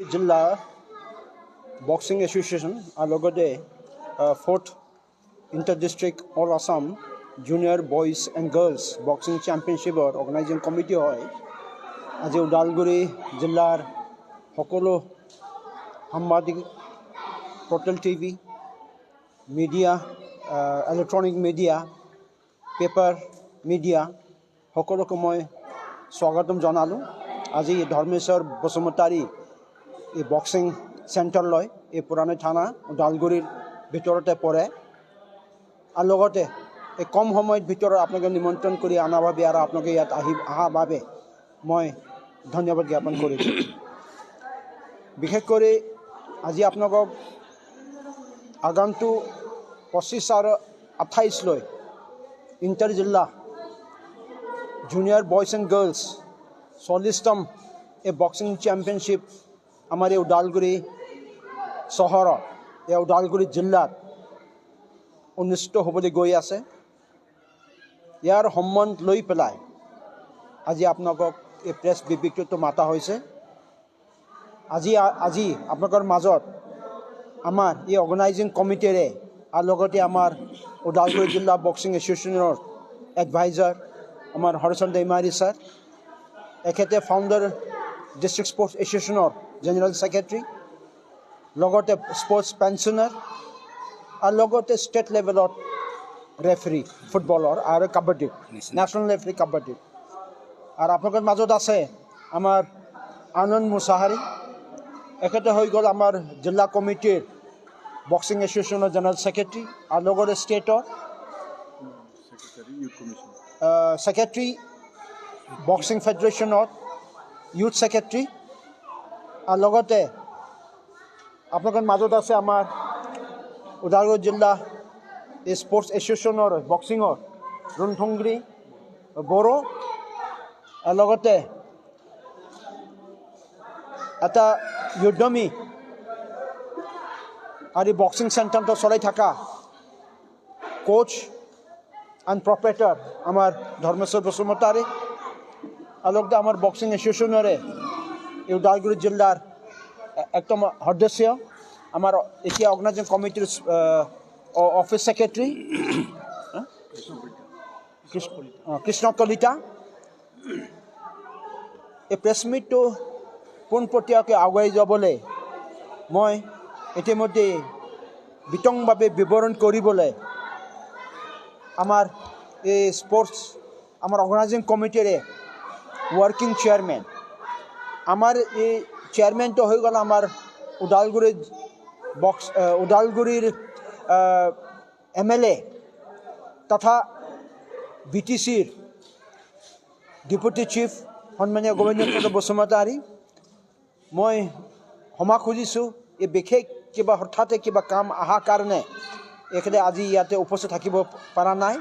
Jilla Boxing Association আৰু লগতে 4th Inter-District All Assam Junior Boys and Girls Boxing Championshipৰ organising committee হয়। আজি ওদালগুৰি জিলাৰ সকলো সাংবাদিক portal TV media electronic media paper media সকলোকে মই স্বাগতম জনালোঁ। আজি ধৰ্মেশ্বৰ বসুমতাৰী এই বক্সিং চেণ্টাৰ লয় এই পুৰণি থানা ওদালগুৰিৰ ভিতৰতে পৰে আৰু লগতে এই কম সময়ৰ ভিতৰত আপোনালোকে নিমন্ত্ৰণ কৰি অনাৰ বাবে আৰু আপোনালোকে ইয়াত অহাৰ বাবে মই ধন্যবাদ জ্ঞাপন কৰিছোঁ। বিশেষ কৰি আজি আপোনালোকক আগন্তুক 25 আৰু 28 লৈ ইণ্টাৰ জিলা জুনিয়ৰ বয়জ এণ্ড গাৰ্লছ 40তম এই বক্সিং চেম্পিয়নশ্বিপ আমাৰ এই ওদালগুৰি চহৰত এই ওদালগুৰি জিলাত অনুষ্ঠিত হ'বলৈ গৈ আছে। ইয়াৰ সম্বন্ধ লৈ পেলাই আজি আপোনালোকক এই প্ৰেছ বিবৃতিটো মাতা হৈছে। আজি আপোনালোকৰ মাজত আমাৰ এই অৰ্গেনাইজিং কমিটিৰে আৰু লগতে আমাৰ ওদালগুৰি জিলা বক্সিং এছ'চিয়েশ্যনৰ এডভাইজাৰ আমাৰ হৰচন্দ ইমাৰী ছাৰ, এখেতে ফাউণ্ডাৰ ডিষ্ট্ৰিক্ট স্পৰ্টছ এছ'চিয়েশ্যনৰ জেনেৰেল ছেক্ৰেটাৰী, লগতে স্পৰ্টছ পেঞ্চনাৰ আৰু লগতে ষ্টেট লেভেলত ৰেফাৰী ফুটবলৰ আৰু কাবাডী নেশ্যনেল ৰেফাৰী কাবাডী। আৰু আপোনালোকৰ মাজত আছে আমাৰ আনন্দ মুছাহাৰী, এখেতে হৈ গ'ল আমাৰ জিলা কমিটিৰ বক্সিং এছ'চিয়েশ্যনৰ জেনেৰেল ছেক্ৰেটাৰী আৰু লগতে ষ্টেটৰ ছেক্ৰেটাৰী বক্সিং ফেডাৰেশ্যনত ইউথ ছেক্ৰেটাৰী আৰু লগতে আপোনালোকৰ মাজত আছে আমাৰ ওদালগুৰি জিলা স্পৰ্টছ এছ'চিয়েশ্যনৰ বক্সিঙৰ ৰণথুংগুৰি বড়ো আৰু লগতে এটা উদ্যমী আৰু বক্সিং চেণ্টাৰটো চলাই থকা কোচ এণ্ড প্ৰপৰেটৰ আমাৰ ধৰ্মেশ্বৰ বসুমতাৰী আৰু লগতে আমাৰ বক্সিং এছ'চিয়েশ্যনৰে এই ওদালগুৰি জিলাৰ একদম সদস্য আমাৰ এতিয়া অৰ্গেনাইজিং কমিটিৰ অফিচ ছেক্ৰেটাৰী কৃষ্ণ কলিতা। এই প্ৰেছ মিটটো পোনপটীয়াকৈ আগুৱাই যাবলৈ মই ইতিমধ্যে বিতংভাৱে বিৱৰণ কৰিবলৈ আমাৰ এই স্পৰ্টছ আমাৰ অৰ্গেনাইজিং কমিটিৰে ৱৰ্কিং চেয়াৰমেন আমাৰ এই চেয়াৰমেনটো হৈ গ'ল আমাৰ ওদালগুৰিৰ MLA তথা BTCৰ ডেপুটি চিফ সন্মানীয় গোবিন্দ চন্দ্ৰ বসুমতাৰী। মই ক্ষমা খুজিছোঁ এই বিশেষ কিবা হঠাতে কিবা কাম অহাৰ কাৰণে এখেতে আজি ইয়াতে উপস্থিত থাকিব পৰা নাই।